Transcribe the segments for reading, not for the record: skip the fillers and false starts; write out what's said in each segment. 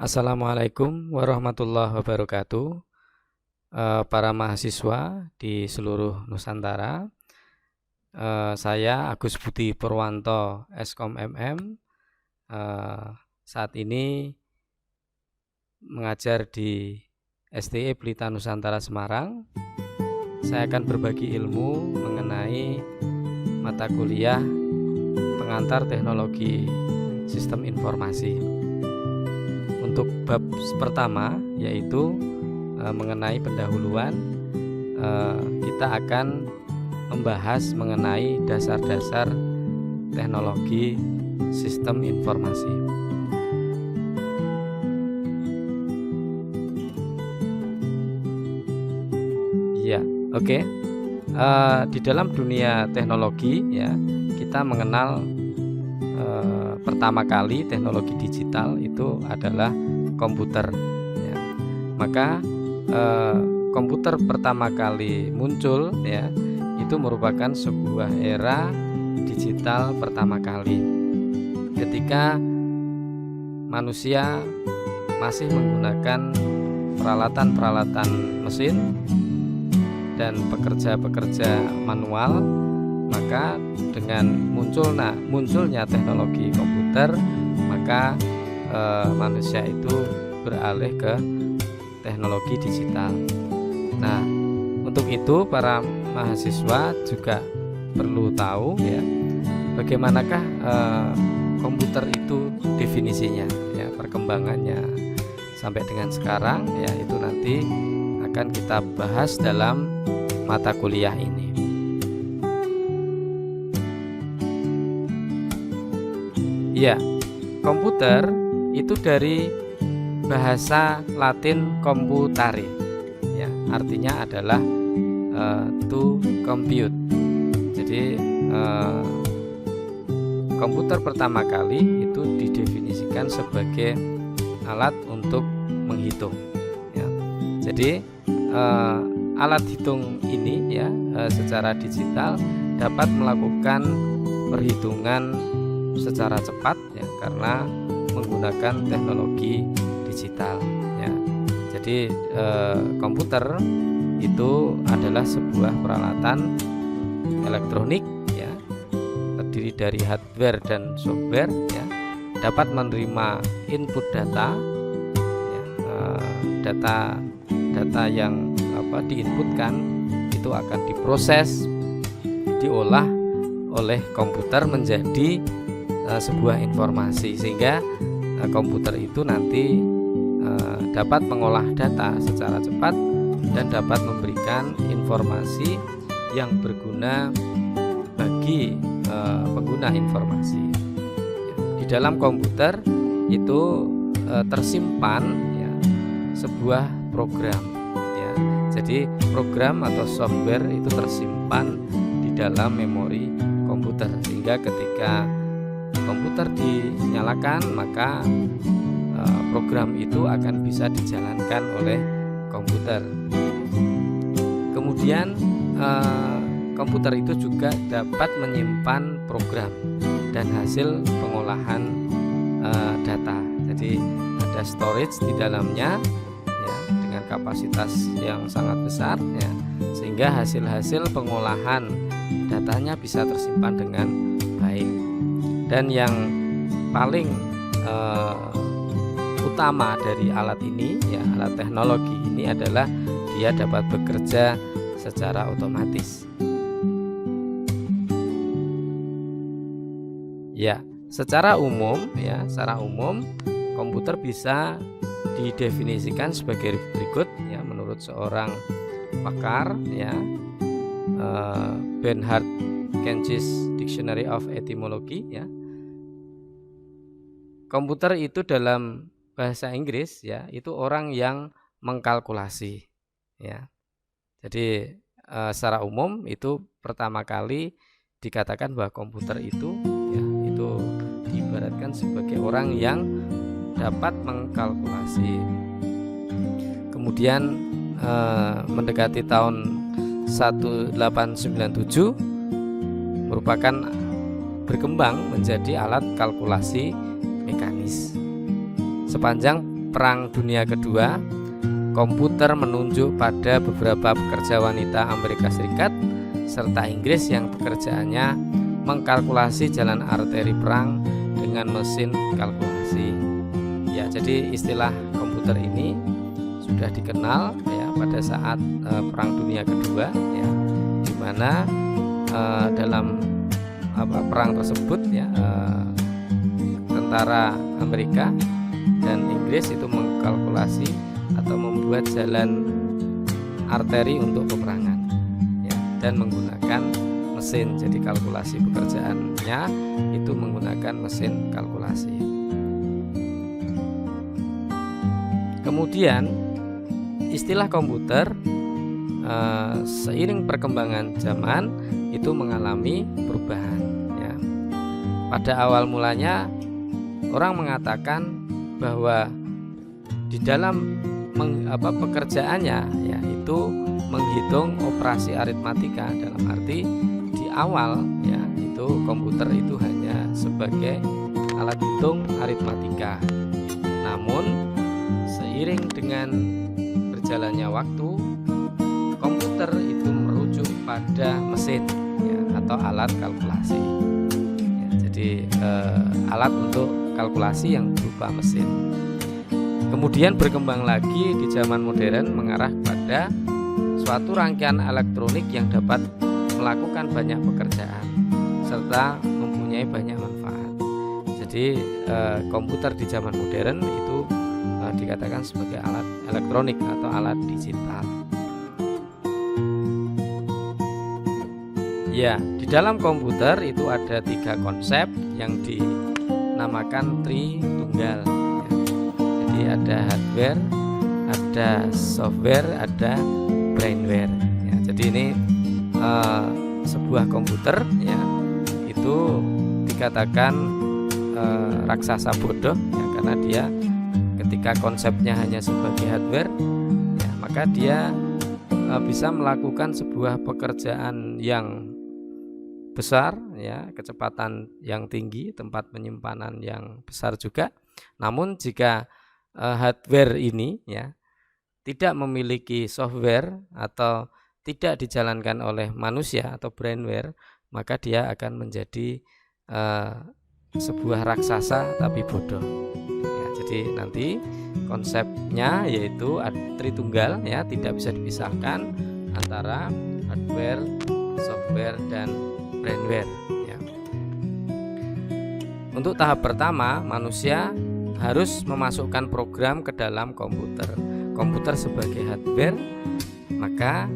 Assalamualaikum warahmatullahi wabarakatuh. Para mahasiswa di seluruh Nusantara, saya Agus Budi Purwanto, Eskom MM, saat ini mengajar di STE Pelita Nusantara Semarang. Saya akan berbagi ilmu mengenai mata kuliah pengantar teknologi sistem informasi. Untuk bab pertama yaitu mengenai pendahuluan, kita akan membahas mengenai dasar-dasar teknologi sistem informasi. Ya, oke. Di dalam dunia teknologi, ya, kita mengenal pertama kali teknologi digital itu adalah komputer. Ya. Maka komputer pertama kali muncul, ya, itu merupakan sebuah era digital pertama kali. Ketika manusia masih menggunakan peralatan-peralatan mesin dan pekerja-pekerja manual, maka dengan munculnya teknologi komputer, maka manusia itu beralih ke teknologi digital. Nah, untuk itu para mahasiswa juga perlu tahu, ya, bagaimanakah komputer itu definisinya, ya, perkembangannya sampai dengan sekarang, ya, itu nanti akan kita bahas dalam mata kuliah ini. Ya, komputer itu dari bahasa Latin computare, ya, artinya adalah to compute. Jadi komputer pertama kali itu didefinisikan sebagai alat untuk menghitung. Ya. Jadi alat hitung ini, ya, secara digital dapat melakukan perhitungan secara cepat, ya, karena menggunakan teknologi digital, ya. Jadi komputer itu adalah sebuah peralatan elektronik, ya, terdiri dari hardware dan software, ya, dapat menerima input data, ya, data yang diinputkan itu akan diproses, diolah oleh komputer menjadi sebuah informasi, sehingga komputer itu nanti dapat mengolah data secara cepat dan dapat memberikan informasi yang berguna bagi pengguna informasi. Di dalam komputer itu tersimpan, ya, sebuah program, ya. Jadi program atau software itu tersimpan di dalam memori komputer, sehingga ketika komputer dinyalakan, maka program itu akan bisa dijalankan oleh komputer. Kemudian komputer itu juga dapat menyimpan program dan hasil pengolahan data. Jadi ada storage di dalamnya, ya, dengan kapasitas yang sangat besar, ya, sehingga hasil-hasil pengolahan datanya bisa tersimpan dengan baik. Dan yang paling utama dari alat ini, ya, alat teknologi ini adalah dia dapat bekerja secara otomatis. Ya, secara umum komputer bisa didefinisikan sebagai berikut, ya, menurut seorang pakar, ya, Bernhard Kentz's Dictionary of Etymology, ya. Komputer itu dalam bahasa Inggris, ya, itu orang yang mengkalkulasi, ya. Jadi secara umum itu pertama kali dikatakan bahwa komputer itu, ya, itu diibaratkan sebagai orang yang dapat mengkalkulasi. Kemudian mendekati tahun 1897 merupakan berkembang menjadi alat kalkulasi mekanis. Sepanjang Perang Dunia Kedua, komputer menunjuk pada beberapa pekerja wanita Amerika Serikat serta Inggris yang pekerjaannya mengkalkulasi jalan arteri perang dengan mesin kalkulasi. Ya, jadi istilah komputer ini sudah dikenal ya pada saat Perang Dunia Kedua, ya, di mana dalam perang tersebut ya tentara Amerika dan Inggris itu mengkalkulasi atau membuat jalan arteri untuk peperangan ya, dan menggunakan mesin. Jadi kalkulasi pekerjaannya itu menggunakan mesin kalkulasi. Kemudian istilah komputer seiring perkembangan zaman itu mengalami perubahan ya. Pada awal mulanya orang mengatakan bahwa di dalam pekerjaannya yaitu menghitung operasi aritmatika, dalam arti di awal ya itu komputer itu hanya sebagai alat hitung aritmatika. Namun seiring dengan berjalannya waktu, komputer itu merujuk pada mesin ya, atau alat kalkulasi ya, jadi alat untuk kalkulasi yang berupa mesin. Kemudian berkembang lagi di zaman modern mengarah pada suatu rangkaian elektronik yang dapat melakukan banyak pekerjaan serta mempunyai banyak manfaat. Jadi komputer di zaman modern itu dikatakan sebagai alat elektronik atau alat digital. Ya, di dalam komputer itu ada 3 konsep yang dinamakan Tritunggal. Jadi ada hardware, ada software, ada brainware. Ya, jadi ini sebuah komputer ya itu dikatakan raksasa bodoh ya, karena dia ketika konsepnya hanya sebagai hardware ya, maka dia bisa melakukan sebuah pekerjaan yang besar ya, kecepatan yang tinggi, tempat penyimpanan yang besar juga. Namun jika hardware ini ya tidak memiliki software atau tidak dijalankan oleh manusia atau brainware, maka dia akan menjadi sebuah raksasa tapi bodoh. Ya, jadi nanti konsepnya yaitu Tritunggal ya, tidak bisa dipisahkan antara hardware, software dan brainware ya. Untuk tahap pertama, manusia harus memasukkan program ke dalam komputer. Komputer sebagai hardware, maka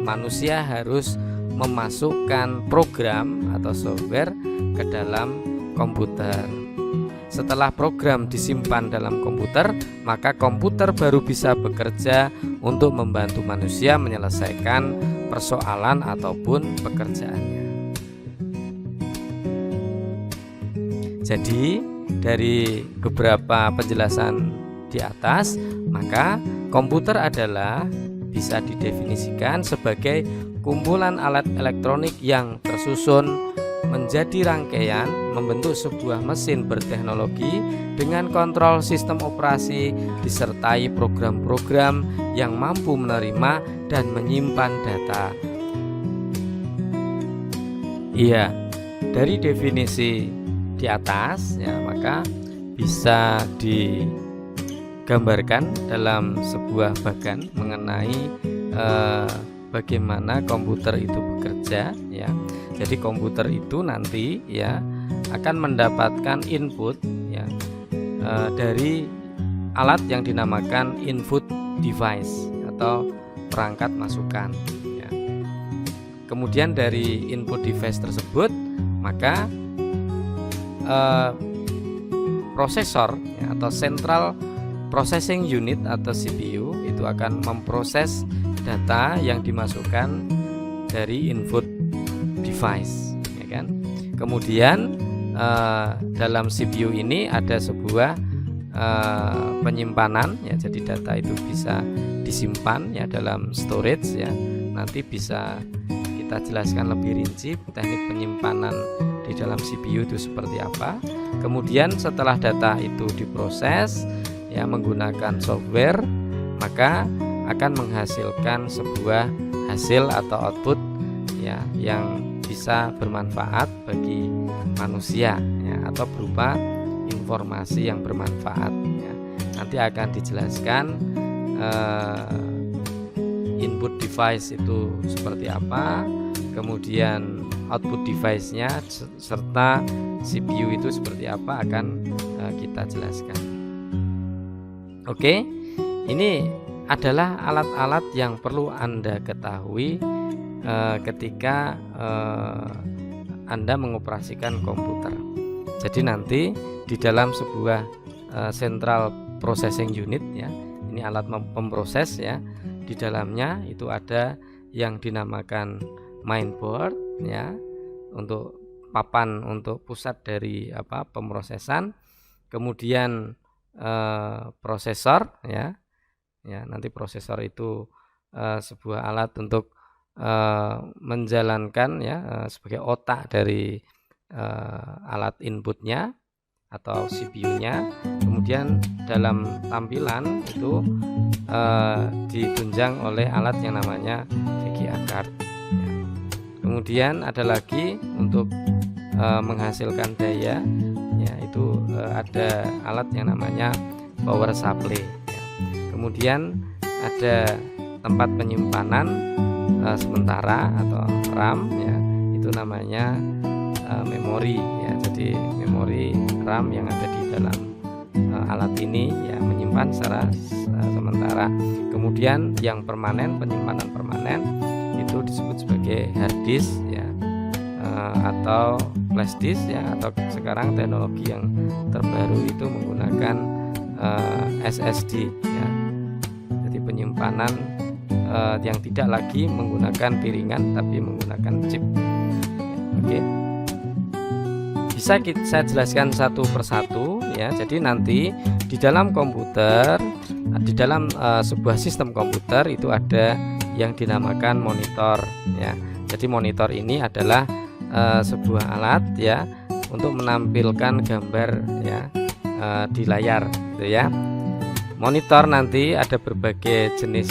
manusia harus memasukkan program atau software ke dalam komputer. Setelah program disimpan dalam komputer, maka komputer baru bisa bekerja untuk membantu manusia menyelesaikan persoalan ataupun pekerjaannya. Jadi dari beberapa penjelasan di atas, maka komputer adalah bisa didefinisikan sebagai kumpulan alat elektronik yang tersusun menjadi rangkaian membentuk sebuah mesin berteknologi dengan kontrol sistem operasi disertai program-program yang mampu menerima dan menyimpan data. Iya, dari definisi di atas ya, maka bisa digambarkan dalam sebuah bagan mengenai bagaimana komputer itu bekerja ya. Jadi komputer itu nanti ya akan mendapatkan input ya dari alat yang dinamakan input device atau perangkat masukan ya. Kemudian dari input device tersebut maka prosesor ya, atau Central Processing Unit atau CPU itu akan memproses data yang dimasukkan dari input device ya kan. Kemudian dalam CPU ini ada sebuah penyimpanan ya, jadi data itu bisa disimpan ya dalam storage ya. Nanti bisa kita jelaskan lebih rinci teknik penyimpanan di dalam CPU itu seperti apa. Kemudian setelah data itu diproses ya menggunakan software, maka akan menghasilkan sebuah hasil atau output ya yang bisa bermanfaat bagi manusia ya, atau berupa informasi yang bermanfaat ya. Nanti akan dijelaskan input device itu seperti apa, kemudian output device-nya serta CPU itu seperti apa akan kita jelaskan. Oke, ini adalah alat-alat yang perlu Anda ketahui ketika Anda mengoperasikan komputer. Jadi nanti di dalam sebuah central processing unit ya, ini alat pemproses ya, di dalamnya itu ada yang dinamakan mainboard ya, untuk papan untuk pusat dari pemrosesan, kemudian prosesor ya, nanti prosesor itu sebuah alat untuk menjalankan ya sebagai otak dari alat inputnya atau CPU-nya. Kemudian dalam tampilan itu ditunjang oleh alat yang namanya VGA card ya. Kemudian ada lagi untuk menghasilkan daya ya, itu ada alat yang namanya power supply ya. Kemudian ada tempat penyimpanan sementara atau RAM ya, itu namanya memori ya. Jadi memori RAM yang ada di dalam alat ini ya menyimpan secara sementara. Kemudian yang permanen, penyimpanan permanen itu disebut sebagai hard disk ya, atau flash disk ya, atau sekarang teknologi yang terbaru itu menggunakan SSD ya. Jadi penyimpanan yang tidak lagi menggunakan piringan tapi menggunakan chip. Oke. Bisa saya jelaskan satu persatu ya. Jadi nanti di dalam komputer, di dalam sebuah sistem komputer itu ada yang dinamakan monitor ya. Jadi monitor ini adalah sebuah alat ya untuk menampilkan gambar ya di layar gitu ya. Monitor nanti ada berbagai jenis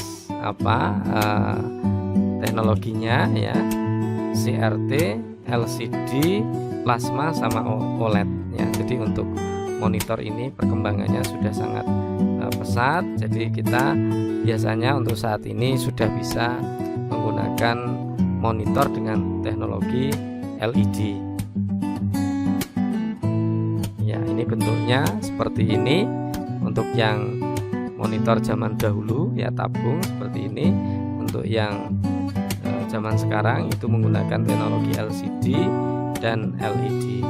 teknologinya ya, CRT, LCD, plasma sama OLED ya. Jadi untuk monitor ini perkembangannya sudah sangat pesat. Jadi kita biasanya untuk saat ini sudah bisa menggunakan monitor dengan teknologi LED ya. Ini bentuknya seperti ini untuk yang monitor zaman dahulu ya, tabung seperti ini. Untuk yang zaman sekarang itu menggunakan teknologi LCD dan LED.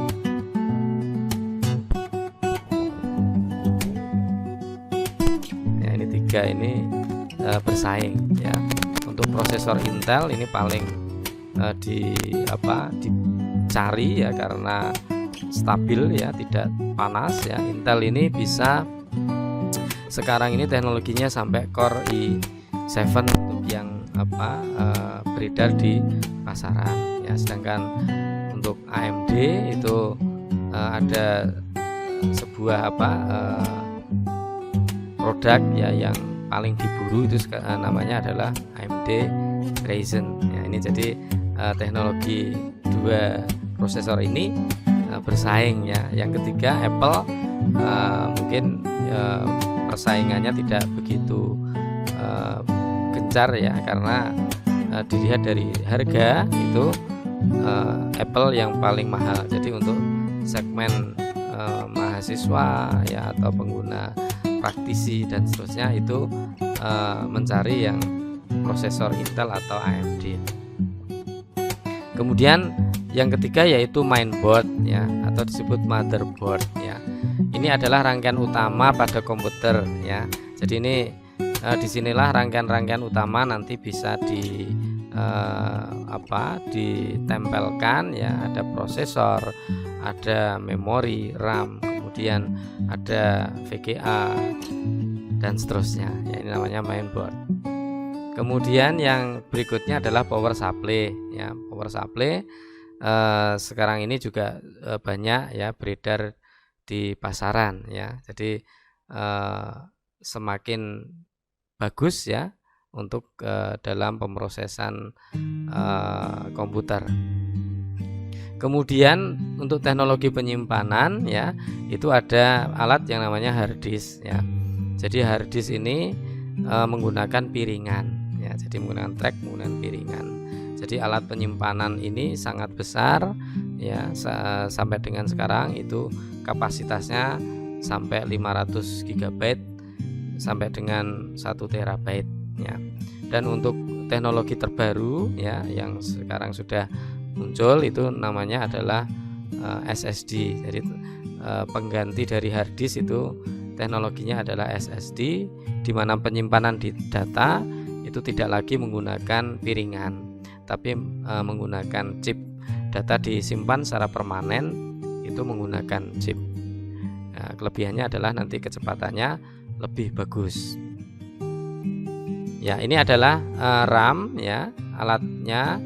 Ya, ini tiga ini bersaing ya. Untuk prosesor Intel ini paling dicari ya karena stabil ya, tidak panas ya. Intel ini bisa sekarang ini teknologinya sampai Core i7 untuk yang beredar di pasaran ya. Sedangkan untuk AMD itu ada sebuah produk ya yang paling diburu itu namanya adalah AMD Ryzen ya. Ini jadi teknologi dua prosesor ini bersaing ya. Yang ketiga Apple mungkin persaingannya tidak begitu gencar ya, karena dilihat dari harga itu Apple yang paling mahal. Jadi untuk segmen mahasiswa ya atau pengguna praktisi dan seterusnya itu mencari yang prosesor Intel atau AMD. Kemudian yang ketiga yaitu mainboard ya, atau disebut motherboard ya. Ini adalah rangkaian utama pada komputer ya. Jadi ini disinilah rangkaian-rangkaian utama nanti bisa ditempelkan ya. Ada prosesor, ada memori RAM, kemudian ada VGA dan seterusnya ya. Ini namanya mainboard. Kemudian yang berikutnya adalah power supply ya. Power supply sekarang ini juga banyak ya beredar di pasaran ya. Jadi semakin bagus ya untuk dalam pemrosesan komputer. Kemudian untuk teknologi penyimpanan ya, itu ada alat yang namanya hard disk ya. Jadi hard disk ini menggunakan piringan ya, jadi menggunakan track, menggunakan piringan. Jadi alat penyimpanan ini sangat besar ya, sampai dengan sekarang itu kapasitasnya sampai 500 GB sampai dengan 1 terabyte ya. Dan untuk teknologi terbaru ya yang sekarang sudah muncul itu namanya adalah SSD. Jadi pengganti dari hard disk itu teknologinya adalah SSD, di mana penyimpanan di data itu tidak lagi menggunakan piringan, tapi menggunakan chip. Data disimpan secara permanen itu menggunakan chip. Nah, kelebihannya adalah nanti kecepatannya lebih bagus. Ya, ini adalah RAM ya, alatnya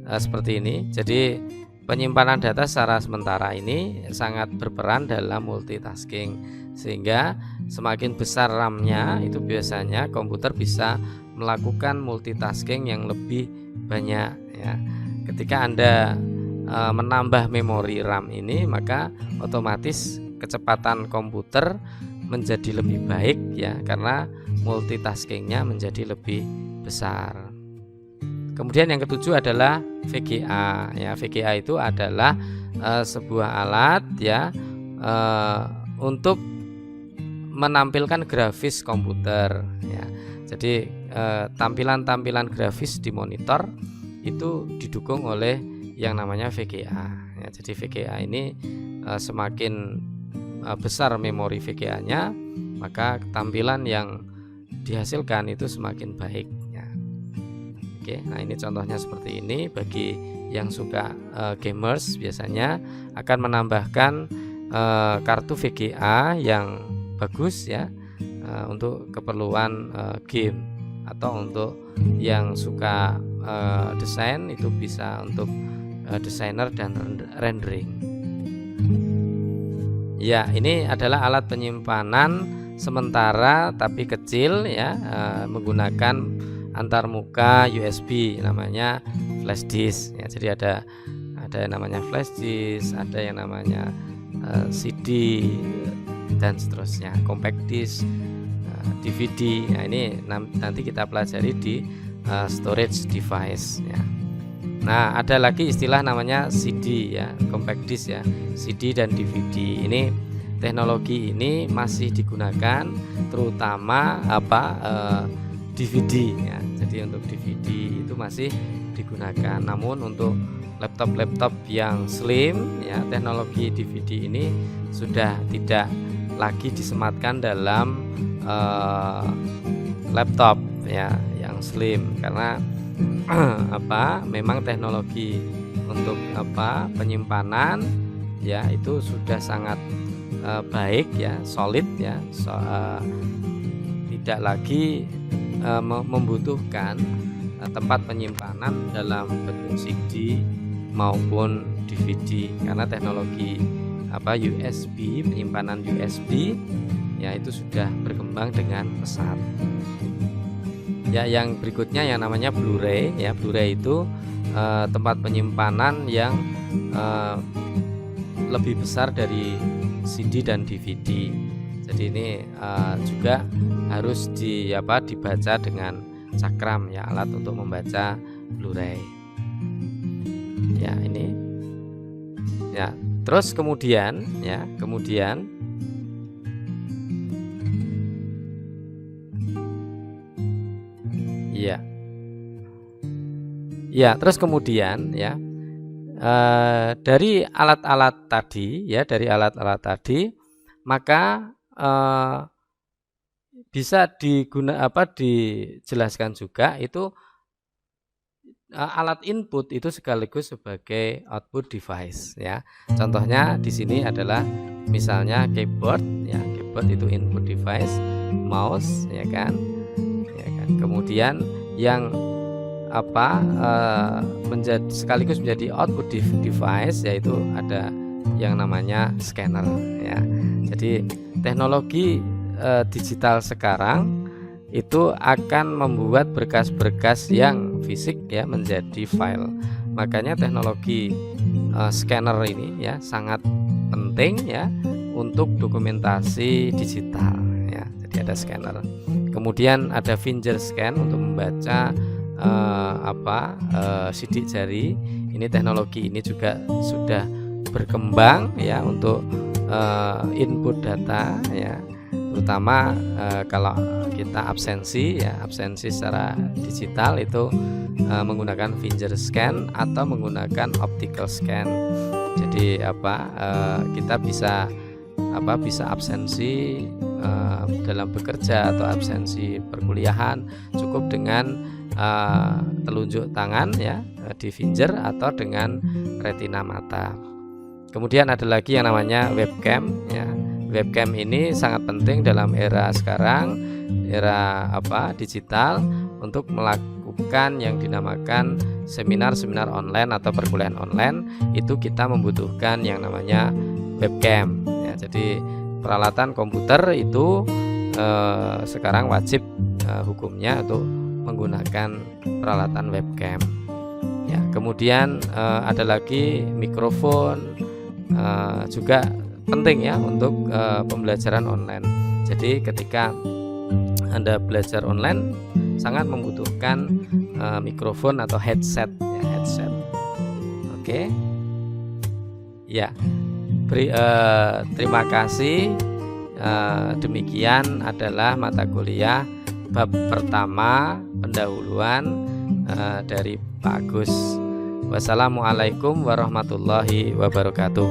seperti ini. Jadi penyimpanan data secara sementara ini sangat berperan dalam multitasking, sehingga semakin besar RAM-nya itu biasanya komputer bisa melakukan multitasking yang lebih banyak ya. Ketika Anda menambah memori RAM ini, maka otomatis kecepatan komputer menjadi lebih baik ya, karena multitaskingnya menjadi lebih besar. Kemudian yang ketujuh adalah VGA ya. VGA itu adalah sebuah alat ya untuk menampilkan grafis komputer ya. Jadi tampilan-tampilan grafis di monitor itu didukung oleh yang namanya VGA ya. Jadi VGA ini semakin besar memori VGA-nya, maka tampilan yang dihasilkan itu semakin baik ya. Oke, nah ini contohnya seperti ini. Bagi yang suka gamers biasanya akan menambahkan kartu VGA yang bagus ya, untuk keperluan game, atau untuk yang suka desain itu bisa untuk desainer dan rendering. Ya, ini adalah alat penyimpanan sementara tapi kecil ya, menggunakan antarmuka USB, namanya flash disk ya. Jadi ada yang namanya flash disk, ada yang namanya CD dan seterusnya, compact disk, DVD. Nah, ini nanti kita pelajari di storage device ya. Nah, ada lagi istilah namanya CD ya, compact disk ya, CD dan DVD. Ini teknologi ini masih digunakan terutama DVD ya. Jadi untuk DVD itu masih digunakan. Namun untuk laptop-laptop yang slim ya, teknologi DVD ini sudah tidak lagi disematkan dalam laptop ya yang slim, karena memang teknologi untuk penyimpanan ya itu sudah sangat baik ya, solid ya, tidak lagi membutuhkan tempat penyimpanan dalam bentuk CD maupun DVD, karena teknologi USB, penyimpanan USB ya itu sudah berkembang dengan pesat. Ya, yang berikutnya yang namanya Blu-ray ya. Blu-ray itu tempat penyimpanan yang lebih besar dari CD dan DVD. Jadi ini juga harus dibaca dengan cakram ya, alat untuk membaca Blu-ray. Ya, ini. Ya, terus kemudian terus kemudian dari alat-alat tadi maka bisa dijelaskan juga itu alat input itu sekaligus sebagai output device ya. Contohnya di sini adalah misalnya keyboard ya, keyboard itu input device, mouse ya kan. Kemudian yang sekaligus menjadi output device yaitu ada yang namanya scanner ya. Jadi teknologi digital sekarang itu akan membuat berkas-berkas yang fisik ya menjadi file. Makanya teknologi scanner ini ya sangat penting ya untuk dokumentasi digital ya. Jadi ada scanner. Kemudian ada finger scan untuk membaca sidik jari. Ini teknologi ini juga sudah berkembang ya untuk input data ya, terutama kalau kita absensi secara digital itu menggunakan finger scan atau menggunakan optical scan. Jadi kita bisa absensi dalam bekerja atau absensi perkuliahan cukup dengan telunjuk tangan ya di finger atau dengan retina mata. Kemudian ada lagi yang namanya webcam ya. Webcam ini sangat penting dalam era sekarang, era digital, untuk melakukan yang dinamakan seminar-seminar online atau perkuliahan online. Itu kita membutuhkan yang namanya webcam ya. Jadi peralatan komputer itu sekarang wajib hukumnya untuk menggunakan peralatan webcam ya. Kemudian ada lagi mikrofon, juga penting ya untuk pembelajaran online. Jadi ketika Anda belajar online sangat membutuhkan mikrofon atau headset ya, headset. Oke. Ya. Terima kasih. Demikian adalah mata kuliah bab pertama pendahuluan dari Pak Agus. Wassalamualaikum warahmatullahi wabarakatuh.